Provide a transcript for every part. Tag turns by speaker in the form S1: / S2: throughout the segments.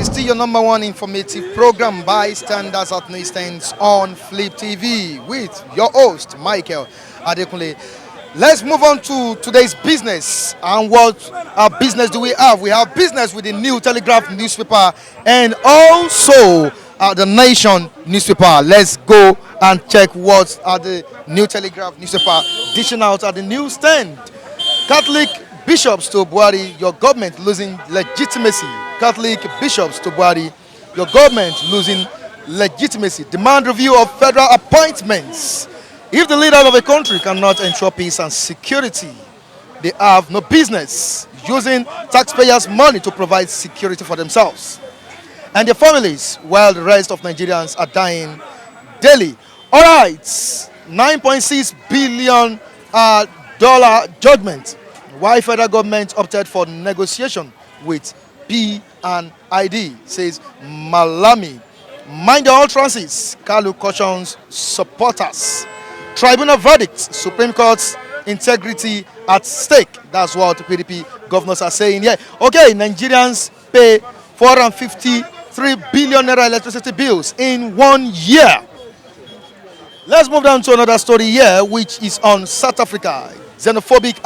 S1: It's still your number one informative program by standards at Newsstands on Flip TV with your host, Michael Adekunle. Let's move on to today's business. And what business do we have? We have business with the New Telegraph newspaper and also the Nation newspaper. Let's go and check what the New Telegraph newspaper dishing out at the newsstand. Catholic bishops to Buhari, your government losing legitimacy. Catholic bishops to Buhari, your government losing legitimacy. Demand review of federal appointments. If the leaders of a country cannot ensure peace and security, they have no business using taxpayers' money to provide security for themselves and their families, while the rest of Nigerians are dying daily. All right, $9.6 billion dollar judgment. Why federal government opted for negotiation with P&ID, says Malami. Mind your utterances, Kalu cautions supporters. Tribunal verdict, Supreme Court's integrity at stake. That's what PDP governors are saying here. Okay, Nigerians pay 453 billion naira electricity bills in 1 year. Let's move down to another story here, which is on South Africa. Xenophobic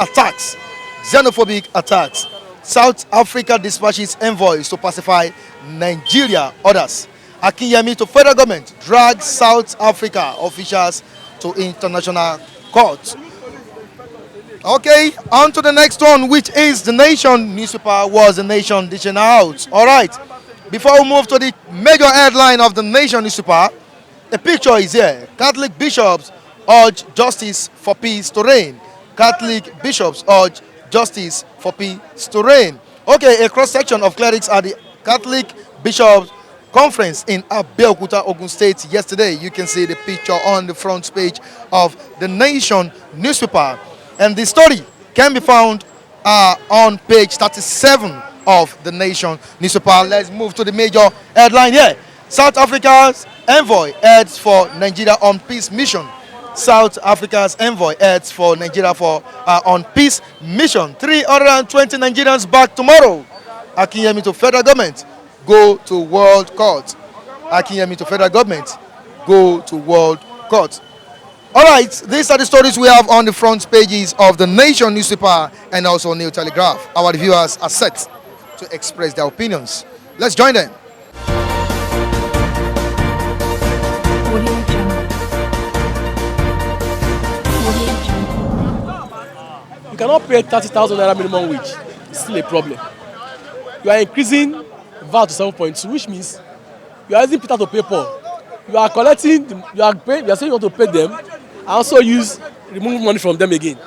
S1: attacks. South Africa dispatches envoys to pacify Nigeria. Others. Akinyemi to federal government drags South Africa officials to international court. Okay, on to the next one, which is the Nation newspaper. Was the Nation dishing out. All right, before we move to the major headline of the Nation newspaper, the picture is here. Catholic bishops urge justice for peace to reign. Catholic bishops urge justice for peace to reign. Okay, a cross-section of clerics at the Catholic Bishops Conference in Abeokuta, Ogun State yesterday. You can see the picture on the front page of the Nation newspaper. And the story can be found on page 37 of the Nation newspaper. Let's move to the major headline here. South Africa's envoy heads for Nigeria on peace mission. South Africa's envoy heads for Nigeria on peace mission. 320 Nigerians back tomorrow. Akinyemi to federal government, go to world court. Akinyemi to federal government, go to world court. All right, these are the stories we have on the front pages of the Nation newspaper and also New Telegraph. Our viewers are set to express their opinions. Let's join them.
S2: You cannot pay 30,000 naira minimum wage. It's still a problem. You are increasing VAT to 7.2, which means you are using Peter to pay Paul. You are collecting, you are saying you want to pay them, and also remove money from them again.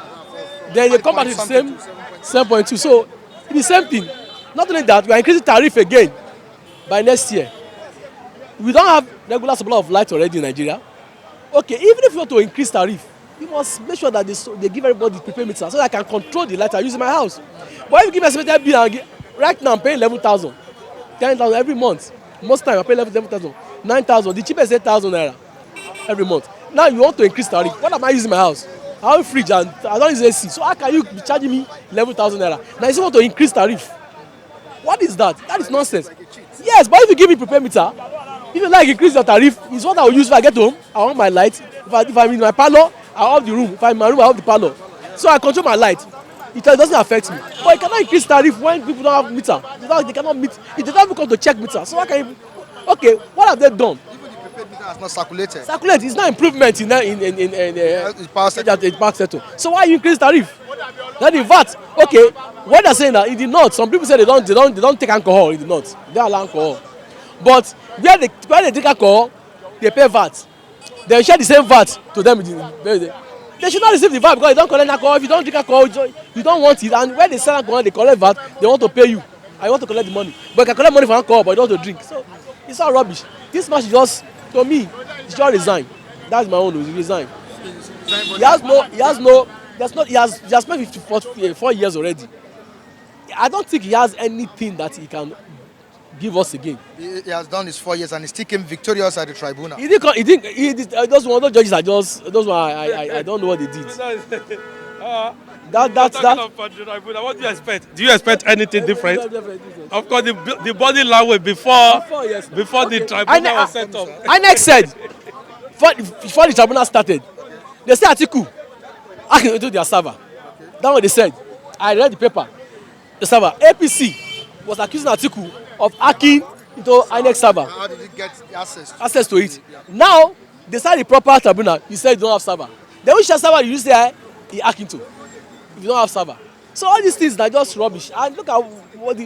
S2: Then they come back to the same 7.2. So it's the same thing. Not only that, we are increasing tariff again by next year. We don't have regular supply of light already in Nigeria. Okay, even if you want to increase tariff, you must make sure that they give everybody prepaid meter so that I can control the light I use in my house. But if you give me a estimated bill, right now I'm paying 11,000, 10,000 every month. Most time I pay 11,000, 9,000. The cheapest 8,000 naira every month. Now you want to increase tariff. What am I using in my house? I have a fridge and I don't use AC. So how can you be charging me 11,000 naira? Now you still want to increase tariff. What is that? That is nonsense. Yes, but if you give me prepaid meter, if you like increase your tariff, it's what I will use if I get home. I want my light. If I'm in my parlor, I off the room. If I'm in my room, I off the parlor. So I control my light. It doesn't affect me. But you cannot increase tariff when people don't have meter. They cannot meet. It does not even come to check meter. So how can you? Okay, what have they done?
S1: Even the prepaid meter has not circulated.
S2: Circulate is not improvement in power sector. So why you increase tariff? Then the VAT. Okay, what they're saying that in the north, some people say they don't take alcohol in the north. They allow alcohol. But where they drink alcohol, they pay VAT. They share the same VAT to them. They should not receive the VAT because you don't collect alcohol. If you don't drink alcohol, you don't want it. And when they sell alcohol, they collect VAT. They want to pay you. I want to collect the money. But you can collect money for alcohol, but you don't want to drink. So it's all rubbish. This man should just, to me, he should resign. That's my own. He resign. He has spent 4 years already. I don't think he has anything that he can give us again.
S1: He has done his 4 years and he still came victorious at the tribunal.
S2: Those judges are just, those one I don't know what they did. That's that.
S3: What do you expect? Do you expect anything different? Of course, the body language before the tribunal was set up.
S2: INEC said before the tribunal started, they said Atiku hacking into their server. That's what they said. I read the paper. The server APC was accusing Atiku of hacking into INEC server.
S1: How did he get
S2: Access to it? Now they start the proper tribunal. You said you don't have server. Then which server you say he hack into? If you don't have server. So all these things are just rubbish. And look at what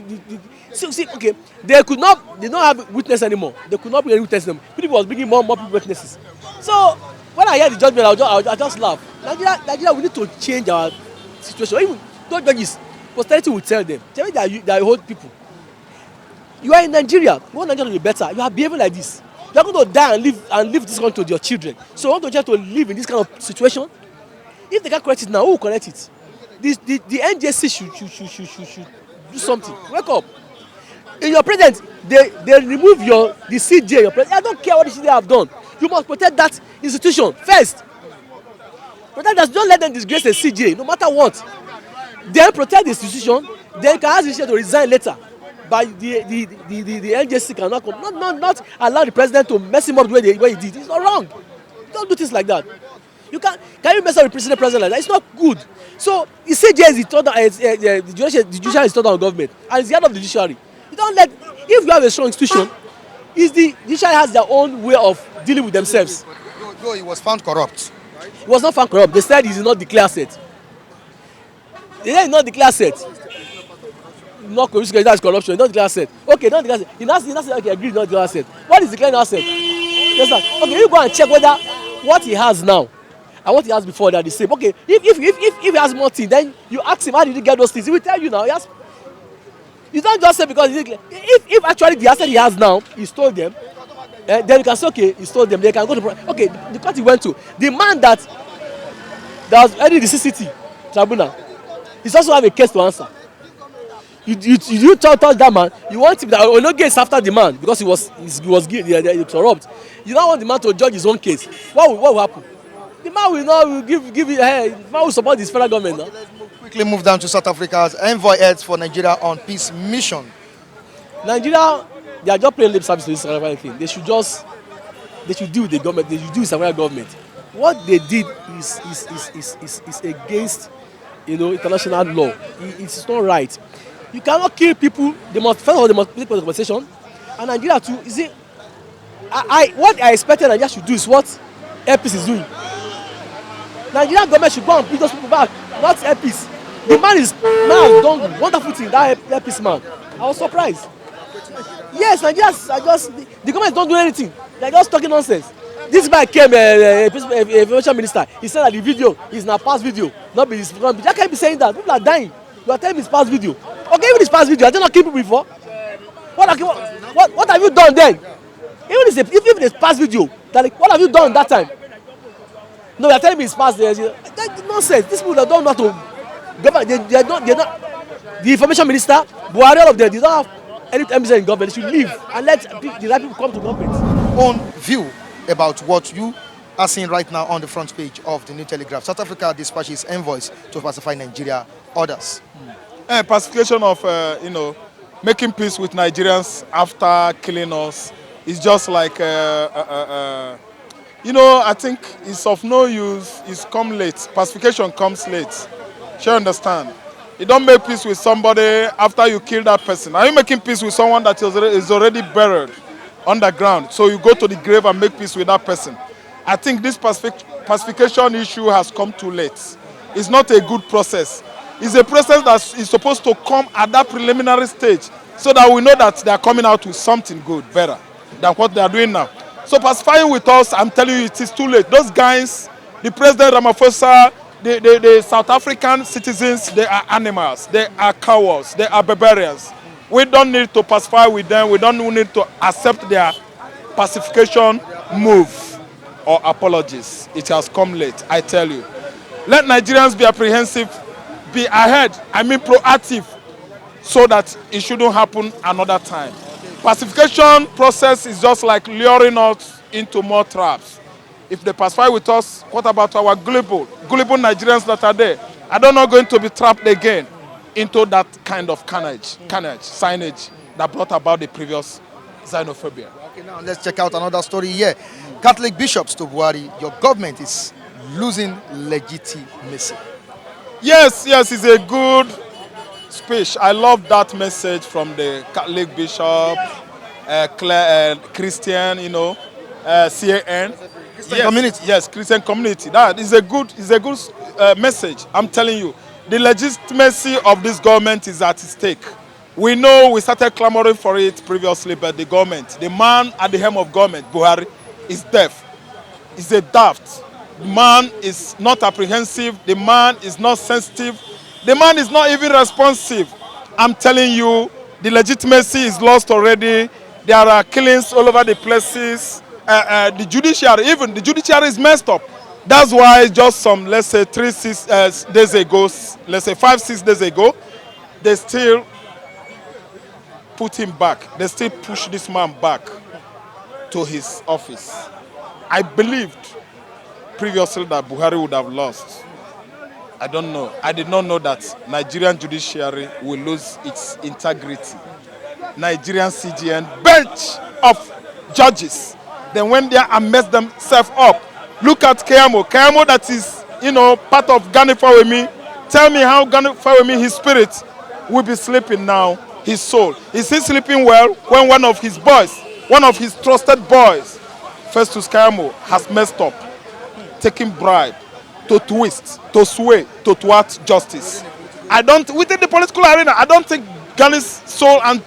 S2: see, okay, they don't have witness anymore. They could not bring any witness anymore. People was bringing more people witnesses. So when I hear the judgment, I just laugh. Nigeria, we need to change our situation. Even those judges, posterity will tell them they are old people. You are in Nigeria. You want Nigeria to be better. You are behaving like this. You are going to die and leave this country to your children. So you want to try to live in this kind of situation? If they can't correct it now, who will correct it? The NJC should do something. Wake up. In your presence, they remove the CJ. Your president. I don't care what the CJ have done. You must protect that institution first. Protect that. Don't let them disgrace the CJ, no matter what. Then protect the institution. Then you can ask the CJ to resign later. But the NJC cannot come. Not allow the president to mess him up the way he did. It's not wrong. Don't do things like that. Can you mess up with president like that? It's not good. So the CJ is the judiciary is total on government, and it's the head of the judiciary. You don't let, if you have a strong institution, the judiciary has their own way of dealing with themselves.
S1: Though he was found corrupt.
S2: He was not found corrupt. They said he did not declare asset. They said he did not declare asset. Not corruption, that's corruption. He did not declare asset. Okay, don't declare asset. He now said, okay, agree, not declare asset. What is declaring asset? Yes, sir. Okay, you go and check whether what he has now and what he has before they are the same. Okay, if he has more things, then you ask him how did he get those things. He will tell you now. You don't just say because if actually the asset he has now, he stole them, then you can say okay, he stole them. They can go to okay. The court he went to, the man that was heading the CCT tribunal, he also have a case to answer. You touch that man, you want him that no case after the man because he was corrupt. You don't want the man to judge his own case. What will happen? The man will not give it. Hey, the man will support this federal government.
S1: Okay, let's quickly move down to South Africa's envoy heads for Nigeria on peace mission.
S2: Nigeria, they are just playing lip service to this South African thing. They should deal with the government. They should deal with South African government. What they did is against, international law. It's not right. You cannot kill people. First of all, they must make compensation. And Nigeria too. You see, what I expected Nigeria should do is what APC is doing. Nigerian government should go and beat those people back, not APC. The man has done wonderful things. That APC man, I was surprised. Yes, Nigerians are the government don't do anything. They're just talking nonsense. This guy came, a information minister. He said that the video is now past video, not be his front. I can't be saying that. People are dying. You are telling me it's past video. Okay, even it's past video. I did not kill people before. What have you done then? Even if it's past video, what have you done that time? No, you are telling me it's past there. That's nonsense. These people that don't know how to govern, they're not. The information minister, Buhari, all of them, they don't have any MZ in government. They should leave and let the right people come to government.
S1: Own view about what you are seeing right now on the front page of the New Telegraph. South Africa dispatches envoys to pacify Nigeria. Others.
S4: Pacification of, making peace with Nigerians after killing us is just like, I think it's of no use. It's come late. Pacification comes late. You understand? You don't make peace with somebody after you kill that person. Are you making peace with someone that is already buried underground? So you go to the grave and make peace with that person. I think this pacification issue has come too late. It's not a good process. It's a process that is supposed to come at that preliminary stage so that we know that they are coming out with something good, better than what they are doing now. So pacifying with us, I'm telling you, it is too late. Those guys, the President Ramaphosa, the South African citizens, they are animals. They are cowards. They are barbarians. We don't need to pacify with them. We don't need to accept their pacification move or apologies. It has come late, I tell you. Let Nigerians be apprehensive, be ahead, proactive, so that it shouldn't happen another time. Pacification process is just like luring us into more traps. If they pacify with us, what about our gullible Nigerians that are there? I don't know going to be trapped again into that kind of signage that brought about the previous xenophobia.
S1: Okay, now let's check out another story here. Catholic bishops to Buhari, your government is losing legitimacy.
S4: Yes, it's a good speech. I love that message from the Catholic bishop, Christian, CAN.
S1: Christian community.
S4: Yes, Christian community. That is a good message. I'm telling you, the legitimacy of this government is at stake. We know we started clamoring for it previously, but the man at the helm of government, Buhari, is deaf. He's a daft. The man is not apprehensive. The man is not sensitive. The man is not even responsive. I'm telling you, the legitimacy is lost already. There are killings all over the places. The judiciary is messed up. That's why just some, let's say 5-6 days ago, they still put him back. They still push this man back to his office. I believed previously that Buhari would have lost. I don't know. I did not know that Nigerian judiciary will lose its integrity. Nigerian CGN bench of judges. Then went there and messed themselves up. Look at Kayamo. Kayamo that is, part of Gani Fawemi. Tell me how Gani Fawemi, his spirit, will be sleeping now, his soul. Is he sleeping well when one of his trusted boys, Festus Kayamo, has messed up, taking bribe, to twist, to sway, to thwart justice? Within the political arena, I don't think Gani's soul and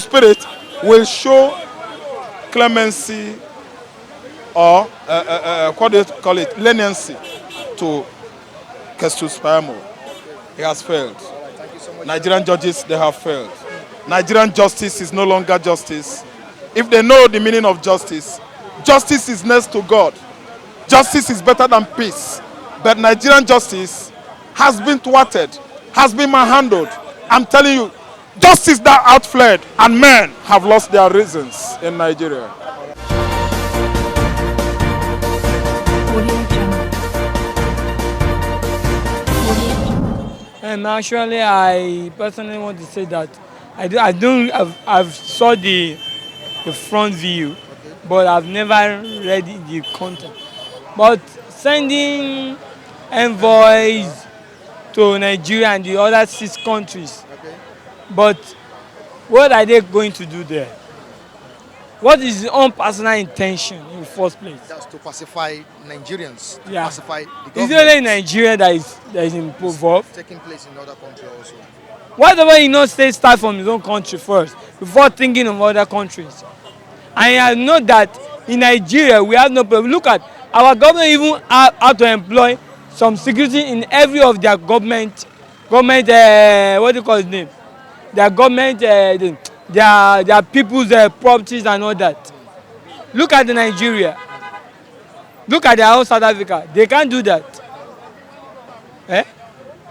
S4: spirit will show clemency or what do you call it, leniency to Festus Kayamo. He has failed. Nigerian judges, they have failed. Nigerian justice is no longer justice. If they know the meaning of justice, justice is next to God. Justice is better than peace. But Nigerian justice has been thwarted, has been manhandled. I'm telling you, justice that outfled, and men have lost their reasons in Nigeria.
S5: And actually, I personally want to say that I've saw the front view, but I've never read the content. But sending envoys to Nigeria and the other 6 countries, but what are they going to do there? What is his own personal intention in the first place?
S1: That's to pacify Nigerians, to
S5: Yeah.
S1: pacify the government.
S5: Is it only Nigeria that is involved?
S1: It's taking place in other countries also.
S5: Why don't you not start from his own country first before thinking of other countries? And I know that in Nigeria we have no problem. Look at our government even how to employ some security in every of their government what do you call his name? Their government their people's properties and all that. Look at the Nigeria. Look at their own South Africa. They can't do that. Eh?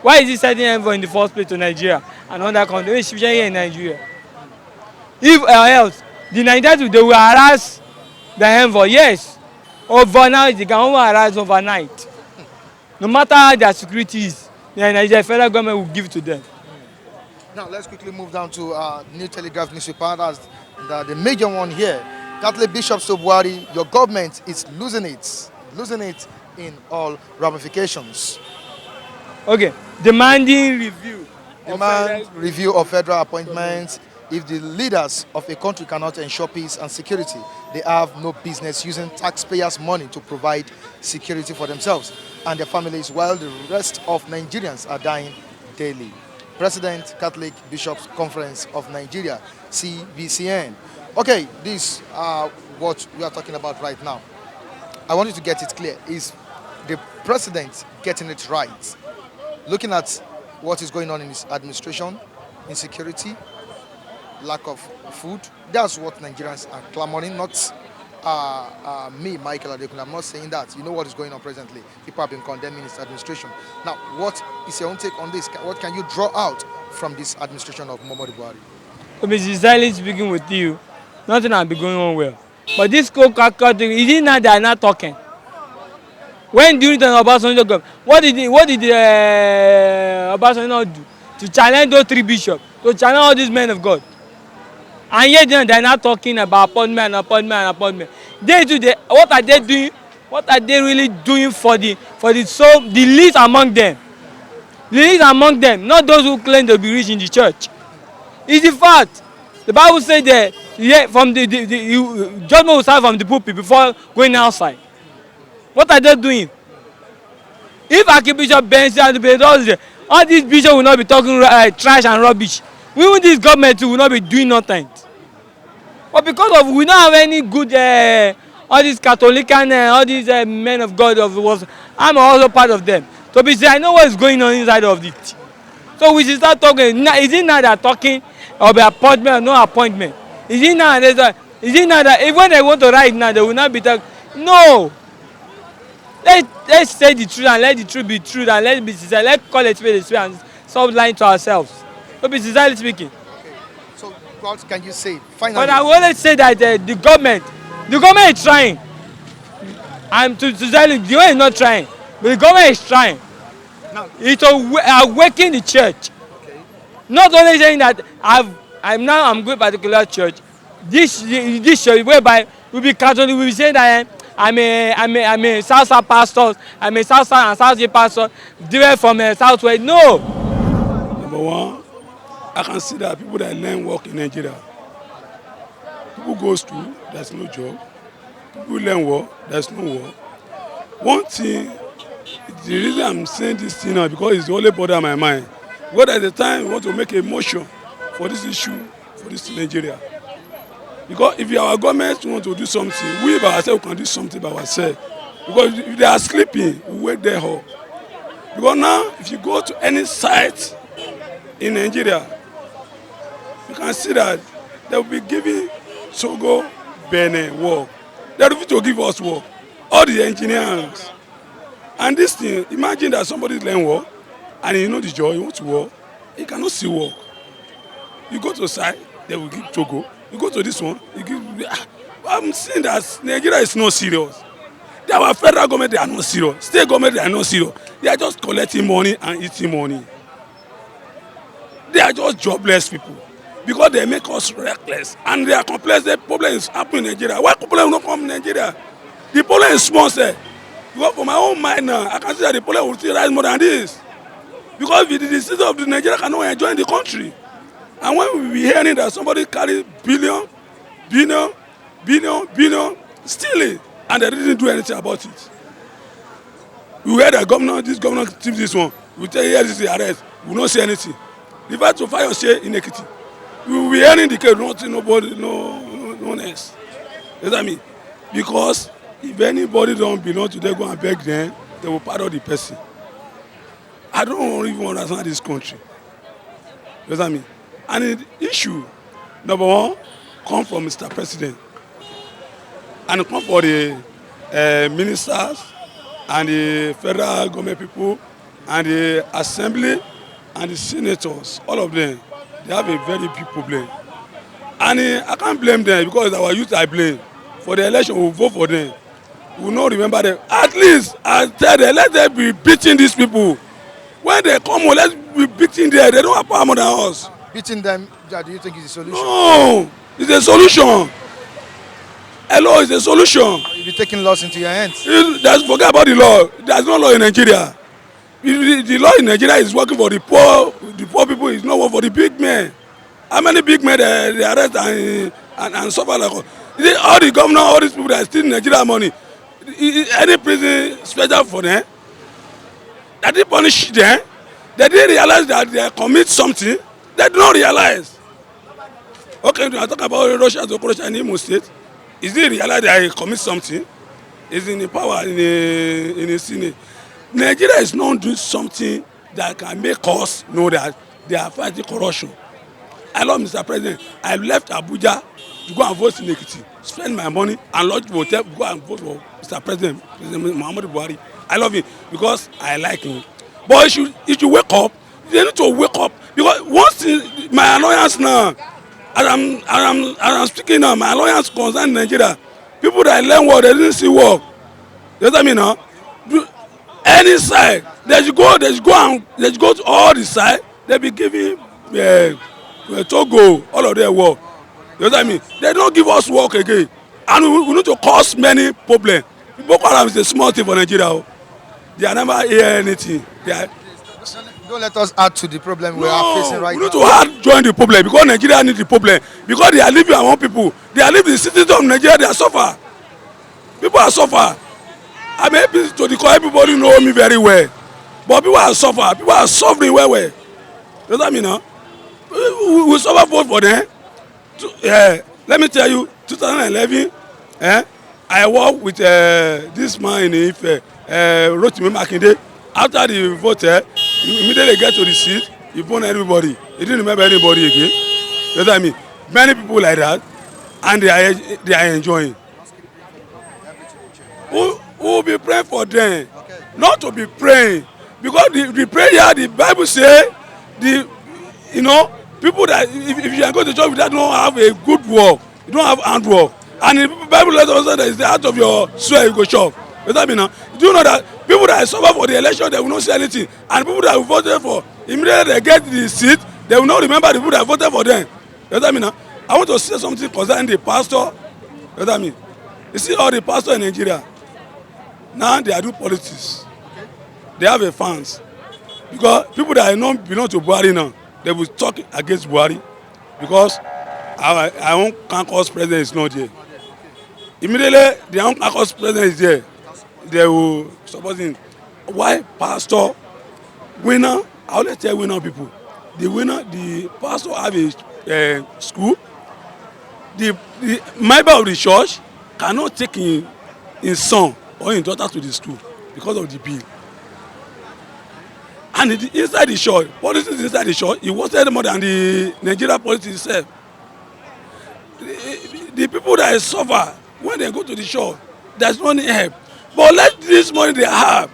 S5: Why is he sending envoy in the first place to Nigeria and other countries, especially here in Nigeria? If else, the Nigerians, they will harass the envoy, yes. Overnight, they can only harass overnight. No matter how their security is, the Nigerian federal government will give it to them.
S1: Now let's quickly move down to New Telegraph newspaper. That's the major one here. Catholic bishops to Buhari, your government is losing it in all ramifications.
S5: Okay, demanding review.
S1: Demand review of federal appointments. If the leaders of a country cannot ensure peace and security, they have no business using taxpayers' money to provide security for themselves and their families, while the rest of Nigerians are dying daily. President, Catholic Bishops Conference of Nigeria, CBCN. Okay, this what we are talking about right now. I want you to get it clear. Is the president getting it right? Looking at what is going on in his administration, insecurity, lack of food, that's what Nigerians are clamoring, not me, Michael Adekunle. I'm not saying that. You know what is going on presently. People have been condemning his administration. Now, what is your own take on this? What can you draw out from this administration of Muhammadu Buhari?
S5: To be sincerely speaking with you, nothing has been going on well. But this co-category, is it now they are not talking? When during the Obasanjo government, what did Obasanjo do to challenge those 3 bishops, to challenge all these men of God? And yet they are not talking about appointment. They do what are they doing? What are they really doing for the least among them? The least among them, not those who claim to be rich in the church. It's the fact. The Bible says that from the judgment will start from the pulpit before going outside. What are they doing? If Archbishop Benz and all these bishops will not be talking trash and rubbish, even this government will not be doing nothing. But because of we don't have any good all these Catholic and all these men of God I'm also part of them. So basically, I know what is going on inside of it. So we should start talking. Is it now that talking about appointment or no appointment? Is it now that when they want to write now, they will not be talking? No. Let's say the truth and let the truth be true and let's be sincere. Let's call it spade and stop lying to ourselves. So be sincerely speaking.
S1: So what can you say? Finally.
S5: But I will always say that the government is trying. I'm to tell you, the one is not trying, but the government is trying.
S1: Now,
S5: It's awakening the church.
S1: okay.
S5: Not only saying that I'm going to a particular church. This church whereby we be Catholic, we be saying that I'm a South pastor, I'm a South and South pastor, different from Southwest. No.
S6: Number one, I can see that people that learn work in Nigeria. People go to school, there's no job. People learn work, there's no work. One thing, the reason I'm saying this thing now because it's the only bother my mind. Because at the time we want to make a motion for this issue, for this Nigeria. Because if our government want to do something, we by ourselves can do something by ourselves. Because if they are sleeping, we wake them up. Because now, if you go to any site in Nigeria, you can see that they will be giving Togo, Benin work. They are ready to give us work. All the engineers. And this thing, imagine that somebody learn work and you know the job, you want to work, he cannot see work. You go to a site, they will give Togo. You go to this one, you give. I'm saying that Nigeria is not serious. Our federal government, they are not serious. State government, they are not serious. They are just collecting money and eating money. They are just jobless people. Because they make us reckless. And they are complex. The problem is happening in Nigeria. Why problem will not come in Nigeria? The problem is small, sir. Because for my own mind now, I can see that the problem will still rise more than this. Because the citizens of the Nigeria cannot enjoy the country. And when we be hearing that somebody carry billion, steal it, and they didn't do anything about it. We heard that this governor tips this one. We tell you, yes, this is the arrest. We will not say anything. The fact to fire share in Ekiti. We will be hearing the case, not nobody, no one else. You know what I mean? Because if anybody don't belong to them, go and beg them, they will pardon the person. I don't even understand this country. You know what I mean? And the issue, number one, come from Mr. President. And come for the ministers and the federal government people and the assembly and the senators, all of them, they have a very big problem. And I can't blame them because our youth I blame. For the election, we will vote for them. We will not remember them. At least, I tell them, let them be beating these people. When they come, let's be beating them. They don't have power more than us.
S1: Beating them, do you think is a solution?
S6: No, it's a solution. Hello, it's a solution.
S1: You'll be taking laws into your hands.
S6: Forget about the law. There's no law in Nigeria. The law in Nigeria is working for the poor people. It's not working for the big men. How many big men they arrest and suffer like all the governor, all these people that are stealing Nigeria money? Any prison special for them? That they punish them? They didn't realize that they commit something. They do not realize. Okay, I talk about Russia's operation in Imo State. Is they realize that they commit something? Is in the power in the Senate. Nigeria is not doing something that can make us know that they are fighting corruption. I love Mr. President. I left Abuja to go and vote in Ekiti, spend my money and lodge hotel to go and vote for Mr. President Muhammadu Buhari. I love him because I like him. But if you wake up, they need to wake up because once my annoyance now, as I'm speaking now, my annoyance concerns Nigeria. People that learn work, they didn't see work. You know what I mean now? Any side, they should go to all the side. They be giving Togo, all of their work. You know what I mean? They don't give us work again, and we need to cause many problems. Boko Haram is a small thing for Nigeria. Oh. They are never hear anything.
S1: Don't let us add to the problem we are facing right now.
S6: We need to add join the problem because Nigeria need the problem because they are living among people. They are living the citizens of Nigeria. They are suffer. People are suffer. I mean, to the core, everybody know me very well, but people are suffer. People are suffering well. You know what I mean? Huh? We suffer both for them. Let me tell you, 2011, I worked with this man in Ife, Rotimi Makinde. After the vote, he immediately get to the seat, he born everybody. He didn't remember anybody again. You know what I mean? Many people like that, and they are enjoying. Who will be praying for them? Okay. Not to be praying, because the prayer, the Bible say, people that if you are going to church that don't have a good work, you don't have handwork, and the Bible let us know that it's the out of your sweat you go chop. You know what I mean? Do you know that people that suffer for the election they will not say anything, and people that voted for immediately they get the seat they will not remember the people that voted for them. You know what I mean? I want to say something concerning the pastor. You know what I mean? You see all the pastors in Nigeria now they are doing politics. They have a fans because people that don't belong to Buhari now they will talk against Buhari because our own campus president is not there. Immediately the own campus president is there. They will support him. Why pastor winner? I always tell winner people. The pastor have a school. The member of the church cannot take his son or his daughter to the school because of the bill. And inside the church, politics inside the church, it wasted more than the Nigeria politics itself. The people that suffer when they go to the church, there's no any help. But let this money they have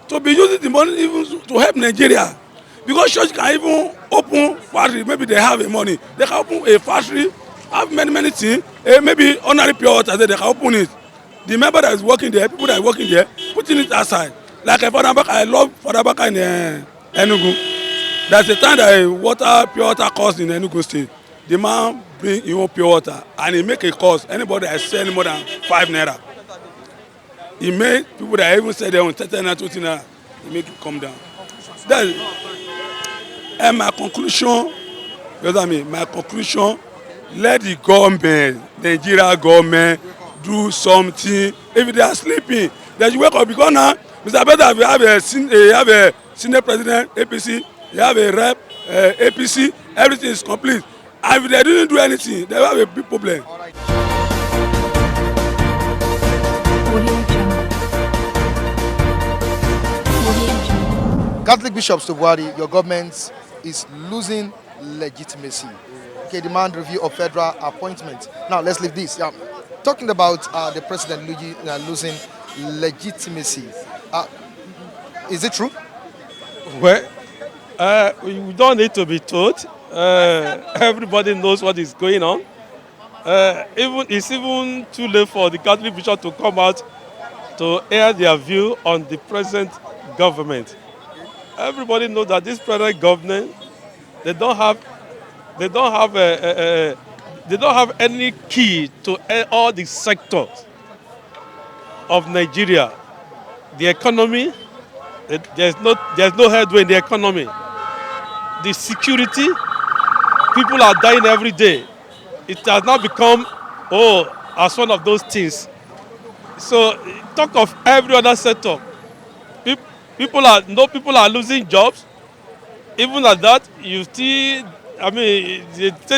S6: to be using the money even to help Nigeria. Because church can even open factory, maybe they have the money. They can open a factory, have many things, maybe ordinary pure water, they can open it. The member that is working there, people that are working there, putting it aside. Like Father Baka, I love Father Baka in Enugu. There's a time that pure water cost in Enugu State. The man bring his own pure water and he make a cost. Anybody that is selling more than 5 naira. He made people that even say they own 30 naira, 20 naira, he make it come down. And my conclusion, you know what I mean? My conclusion, let the government, Nigeria government, do something. If they are sleeping, they should wake up because now, Mr. Beta, we have a senior president, APC, you have a rep, APC, everything is complete. And if they didn't do anything, they will have a big problem.
S1: Catholic bishops to Buhari, your government is losing legitimacy. Okay, demand review of federal appointment. Now let's leave this. Talking about the president losing legitimacy. Is it true?
S3: Well, we don't need to be told. Everybody knows what is going on. It's even too late for the Catholic bishop to come out to air their view on the present government. Everybody knows that this present government, they don't have any key to all the sectors of Nigeria. The economy, there's no headway in the economy. The security, people are dying every day. It has now become, as one of those things. So talk of every other sector. People are losing jobs. Even at that, they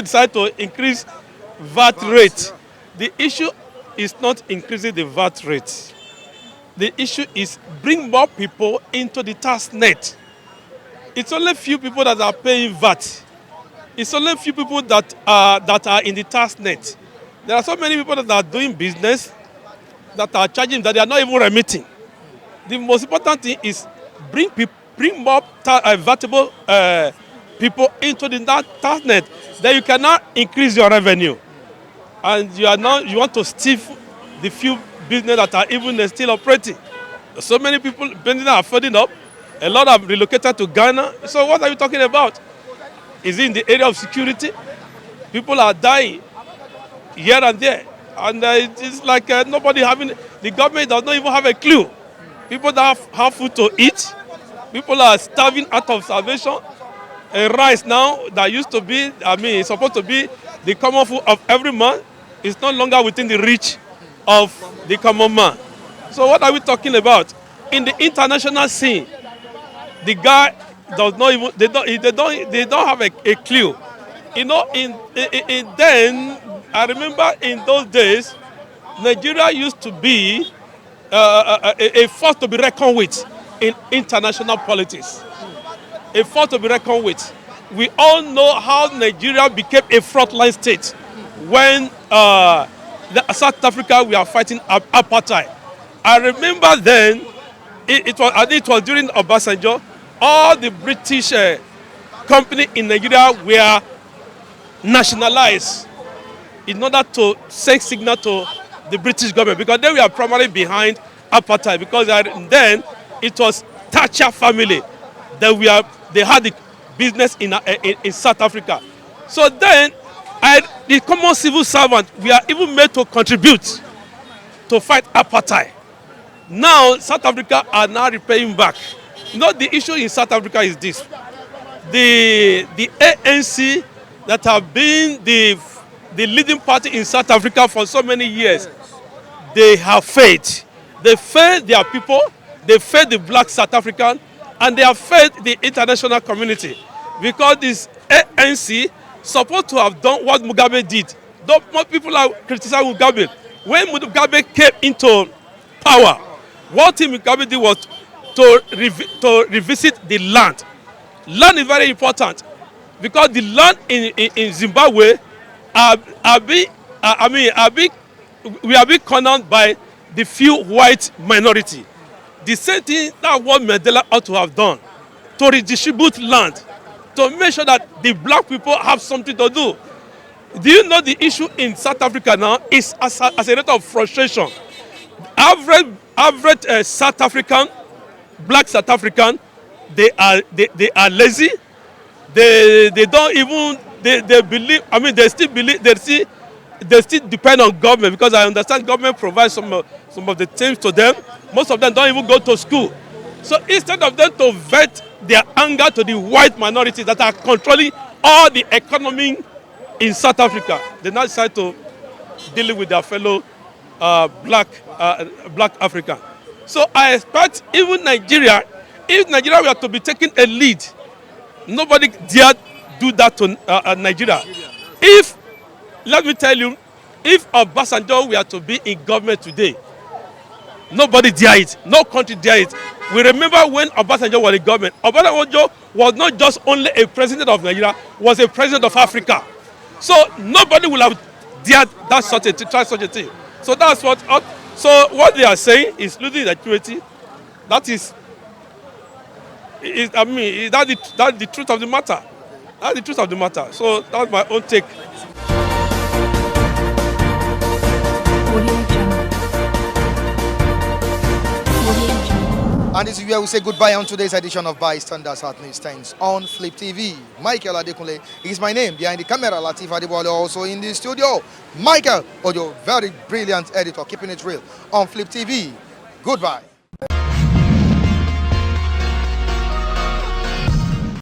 S3: decide to increase VAT rate. The issue is not increasing the VAT rate. The issue is bring more people into the tax net. It's only few people that are paying VAT. It's only few people that are in the tax net. There are so many people that are doing business that are charging that they are not even remitting. The most important thing is bring more vatable people into the tax net. Then you cannot increase your revenue, and you want to stiff the few business that are even still operating. So many people are flooding up. A lot have relocated to Ghana. So what are you talking about? Is it in the area of security? People are dying here and there. And it's like nobody having, the government does not even have a clue. People don't have food to eat. People are starving out of starvation. Rice now that used to be, it's supposed to be the common food of every man, is no longer within the reach of the common man. So what are we talking about? In the international scene, the guy does not even, they don't have a clue. You know, then, I remember in those days, Nigeria used to be a force to be reckoned with in international politics. A force to be reckoned with. We all know how Nigeria became a frontline state when South Africa we are fighting apartheid. I remember then, I think it was during Obasanjo, all the British company in Nigeria were nationalized in order to send signal to the British government, because they were primarily behind apartheid, because then it was Thatcher family that they had the business in South Africa. So then the common civil servant, we are even made to contribute to fight apartheid. Now South Africa are now repaying back. You know, the issue in South Africa is this: the ANC that have been the leading party in South Africa for so many years, they have failed. They failed their people, they failed the black South African, and they have failed the international community. Because this ANC supposed to have done what Mugabe did. Though more people are criticizing Mugabe. When Mugabe came into power, what Mugabe did was to revisit the land. Land is very important, because the land in Zimbabwe we are being cornered by the few white minority. The same thing that what Mandela ought to have done, to redistribute land, to make sure that the black people have something to do. Do you know the issue in South Africa now is as a rate of frustration? Average South African, black South African, they are lazy. They don't even they believe. They still believe. They still depend on government, because I understand government provides some of the things to them. Most of them don't even go to school. So instead of them to vet their anger to the white minority that are controlling all the economy in South Africa, they now decide to deal with their fellow black African. So I expect even Nigeria, if Nigeria were to be taking a lead, nobody dare do that to Nigeria. If, let me tell you, if Obasanjo were to be in government today, nobody dare it. No country dare it. We remember when Obasanjo was in government, Obasanjo was not just only a president of Nigeria, was a president of Africa. So nobody will have dared that sort of try such a thing. So that's what. So what they are saying is losing security. That is that's the truth of the matter. That's the truth of the matter. So that's my own take.
S1: And this is where we say goodbye on today's edition of Bystanders at Newsstands on Flip TV. Michael Adekunle is my name. Behind the camera, Latif Adebole also in the studio. Michael, your very brilliant editor, keeping it real on Flip TV. Goodbye.